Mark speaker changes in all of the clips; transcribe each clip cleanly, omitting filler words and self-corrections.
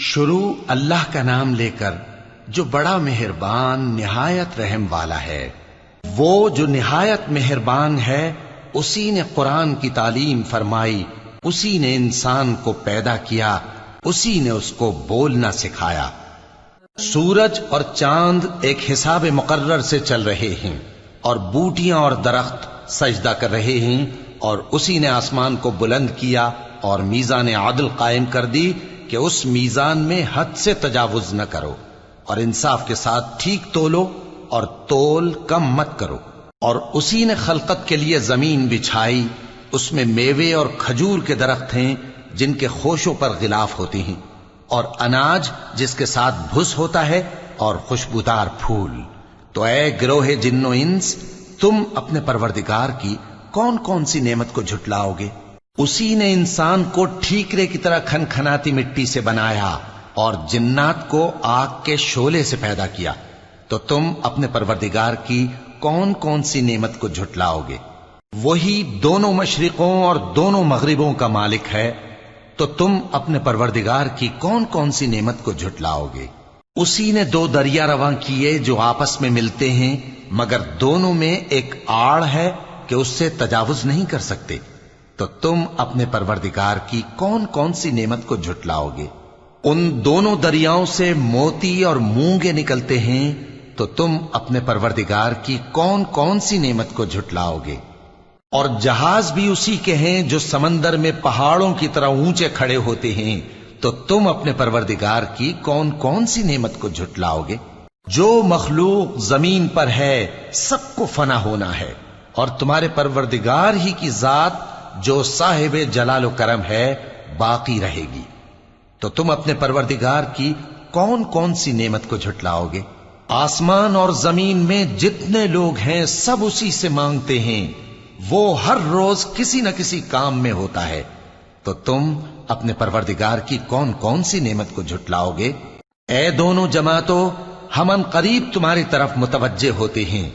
Speaker 1: شروع اللہ کا نام لے کر جو بڑا مہربان نہایت رحم والا ہے۔ وہ جو نہایت مہربان ہے، اسی نے قرآن کی تعلیم فرمائی، اسی نے انسان کو پیدا کیا، اسی نے اس کو بولنا سکھایا۔ سورج اور چاند ایک حساب مقرر سے چل رہے ہیں، اور بوٹیاں اور درخت سجدہ کر رہے ہیں، اور اسی نے آسمان کو بلند کیا اور میزان عدل قائم کر دی کہ اس میزان میں حد سے تجاوز نہ کرو، اور انصاف کے ساتھ ٹھیک تولو اور تول کم مت کرو۔ اور اسی نے خلقت کے لیے زمین بچھائی، اس میں میوے اور کھجور کے درخت ہیں جن کے خوشوں پر غلاف ہوتے ہیں، اور اناج جس کے ساتھ بھس ہوتا ہے، اور خوشبودار پھول۔ تو اے گروہ جن و انس، تم اپنے پروردگار کی کون کون سی نعمت کو جھٹلاؤ گے؟ اسی نے انسان کو ٹھیکرے کی طرح کھنکھناتی مٹی سے بنایا اور جنات کو آگ کے شعلے سے پیدا کیا، تو تم اپنے پروردگار کی کون کون سی نعمت کو جھٹلاؤ گے؟ وہی دونوں مشرقوں اور دونوں مغربوں کا مالک ہے، تو تم اپنے پروردگار کی کون کون سی نعمت کو جھٹلاؤ گے؟ اسی نے دو دریا رواں کیے جو آپس میں ملتے ہیں، مگر دونوں میں ایک آڑ ہے کہ اس سے تجاوز نہیں کر سکتے، تو تم اپنے پروردگار کی کون کون سی نعمت کو جھٹلاؤ گے؟ ان دونوں دریاؤں سے موتی اور مونگے نکلتے ہیں، تو تم اپنے پروردگار کی کون کون سی نعمت کو جھٹلاؤ گے؟ اور جہاز بھی اسی کے ہیں جو سمندر میں پہاڑوں کی طرح اونچے کھڑے ہوتے ہیں، تو تم اپنے پروردگار کی کون کون سی نعمت کو جھٹلاؤ گے؟ جو مخلوق زمین پر ہے سب کو فنا ہونا ہے، اور تمہارے پروردگار ہی کی ذات جو صاحب جلال و کرم ہے باقی رہے گی۔ تو تم اپنے پروردگار کی کون کون سی نعمت کو جھٹلاؤ گے؟ آسمان اور زمین میں جتنے لوگ ہیں سب اسی سے مانگتے ہیں، وہ ہر روز کسی نہ کسی کام میں ہوتا ہے، تو تم اپنے پروردگار کی کون کون سی نعمت کو جھٹلاؤ گے؟ اے دونوں جماعتوں، ہم ان قریب تمہاری طرف متوجہ ہوتے ہیں،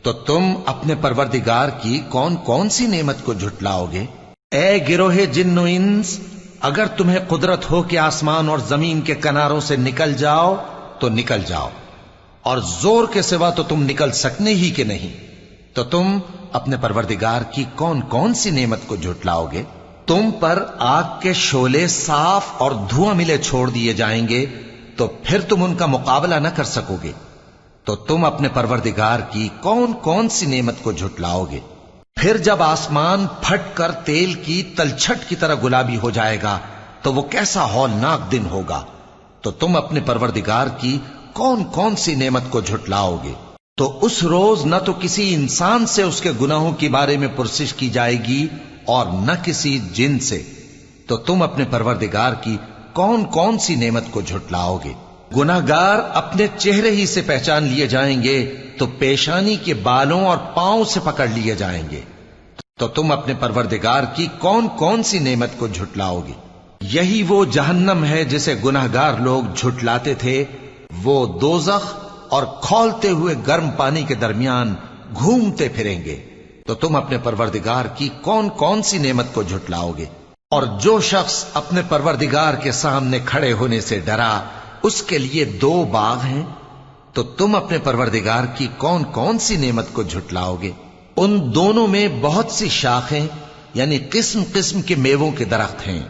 Speaker 1: تو تم اپنے پروردگار کی کون کون سی نعمت کو جھٹلاؤ گے؟ اے گروہ جن و انس، اگر تمہیں قدرت ہو کہ آسمان اور زمین کے کناروں سے نکل جاؤ تو نکل جاؤ، اور زور کے سوا تو تم نکل سکنے ہی کہ نہیں، تو تم اپنے پروردگار کی کون کون سی نعمت کو جھٹلاؤ گے؟ تم پر آگ کے شعلے صاف اور دھواں ملے چھوڑ دیے جائیں گے، تو پھر تم ان کا مقابلہ نہ کر سکو گے، تو تم اپنے پروردگار کی کون کون سی نعمت کو جھٹلاؤ گے؟ پھر جب آسمان پھٹ کر تیل کی تلچھٹ کی طرح گلابی ہو جائے گا تو وہ کیسا ہولناک دن ہوگا، تو تم اپنے پروردگار کی کون کون سی نعمت کو جھٹلاؤ گے؟ تو اس روز نہ تو کسی انسان سے اس کے گناہوں کے بارے میں پرسش کی جائے گی اور نہ کسی جن سے، تو تم اپنے پروردگار کی کون کون سی نعمت کو جھٹلاؤ گے؟ گناہگار اپنے چہرے ہی سے پہچان لیے جائیں گے تو پیشانی کے بالوں اور پاؤں سے پکڑ لیے جائیں گے، تو تم اپنے پروردگار کی کون کون سی نعمت کو جھٹلاؤ گے؟ یہی وہ جہنم ہے جسے گناہگار لوگ جھٹلاتے تھے، وہ دوزخ اور کھولتے ہوئے گرم پانی کے درمیان گھومتے پھریں گے، تو تم اپنے پروردگار کی کون کون سی نعمت کو جھٹلاؤ گے؟ اور جو شخص اپنے پروردگار کے سامنے کھڑے ہونے سے ڈرا، اس کے لیے دو باغ ہیں، تو تم اپنے پروردگار کی کون کون سی نعمت کو جھٹلاؤ گے؟ ان دونوں میں بہت سی شاخیں یعنی قسم قسم کے میووں کے درخت ہیں،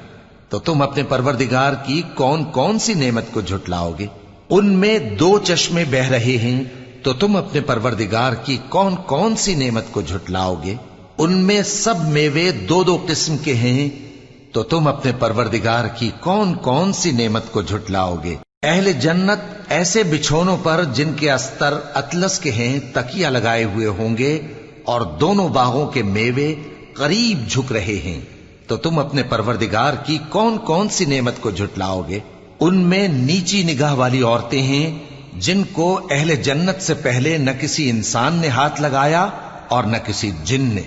Speaker 1: تو تم اپنے پروردگار کی کون کون سی نعمت کو جھٹلاؤ گے؟ ان میں دو چشمے بہ رہے ہیں، تو تم اپنے پروردگار کی کون کون سی نعمت کو جھٹلاؤ گے؟ ان میں سب میوے دو دو قسم کے ہیں، تو تم اپنے پروردگار کی کون کون سی نعمت کو جھٹلاؤ گے؟ اہل جنت ایسے بچھونوں پر جن کے استر اطلس کے ہیں تکیہ لگائے ہوئے ہوں گے، اور دونوں باغوں کے میوے قریب جھک رہے ہیں، تو تم اپنے پروردگار کی کون کون سی نعمت کو جھٹلاؤ گے؟ ان میں نیچی نگاہ والی عورتیں ہیں جن کو اہل جنت سے پہلے نہ کسی انسان نے ہاتھ لگایا اور نہ کسی جن نے،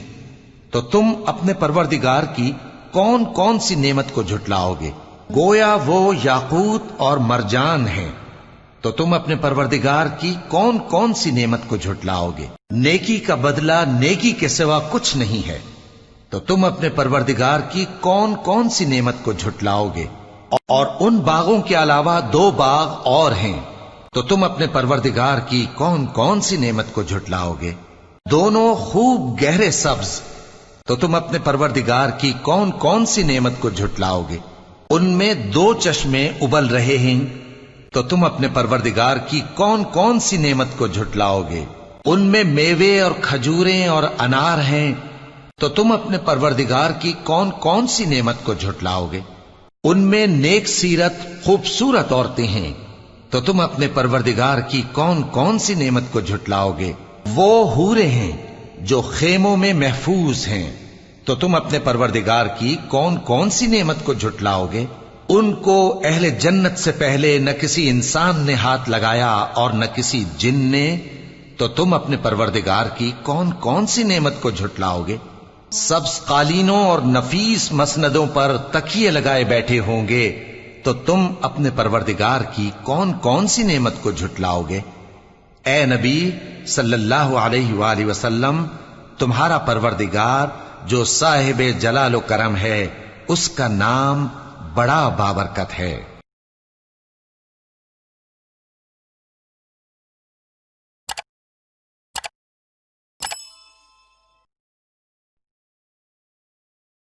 Speaker 1: تو تم اپنے پروردگار کی کون کون سی نعمت کو جھٹلاؤ گے؟ گویا وہ یاقوت اور مرجان ہیں، تو تم اپنے پروردگار کی کون کون سی نعمت کو جھٹلاؤ گے؟ نیکی کا بدلہ نیکی کے سوا کچھ نہیں ہے، تو تم اپنے پروردگار کی کون کون سی نعمت کو جھٹلاؤ گے؟ اور ان باغوں کے علاوہ 2 باغ اور ہیں، تو تم اپنے پروردگار کی کون کون سی نعمت کو جھٹلاؤ گے؟ دونوں خوب گہرے سبز، تو تم اپنے پروردگار کی کون کون سی نعمت کو جھٹلاؤ گے؟ ان میں 2 چشمے ابل رہے ہیں، تو تم اپنے پروردگار کی کون کون سی نعمت کو جھٹلاؤ گے؟ ان میں میوے اور کھجوریں اور انار ہیں، تو تم اپنے پروردگار کی کون کون سی نعمت کو جھٹلاؤ گے؟ ان میں نیک سیرت خوبصورت عورتیں ہیں، تو تم اپنے پروردگار کی کون کون سی نعمت کو جھٹلاؤ گے؟ وہ حوریں ہیں جو خیموں میں محفوظ ہیں، تو تم اپنے پروردگار کی کون کون سی نعمت کو جھٹلاؤ گے؟ ان کو اہل جنت سے پہلے نہ کسی انسان نے ہاتھ لگایا اور نہ کسی جن نے، تو تم اپنے پروردگار کی کون کون سی نعمت کو جھٹلاؤ گے؟ سبز قالینوں اور نفیس مسندوں پر تکیے لگائے بیٹھے ہوں گے، تو تم اپنے پروردگار کی کون کون سی نعمت کو جھٹلاؤ گے؟ اے نبی صلی اللہ علیہ وآلہ وسلم، تمہارا پروردگار جو صاحب جلال و کرم ہے، اس کا نام بڑا بابرکت ہے۔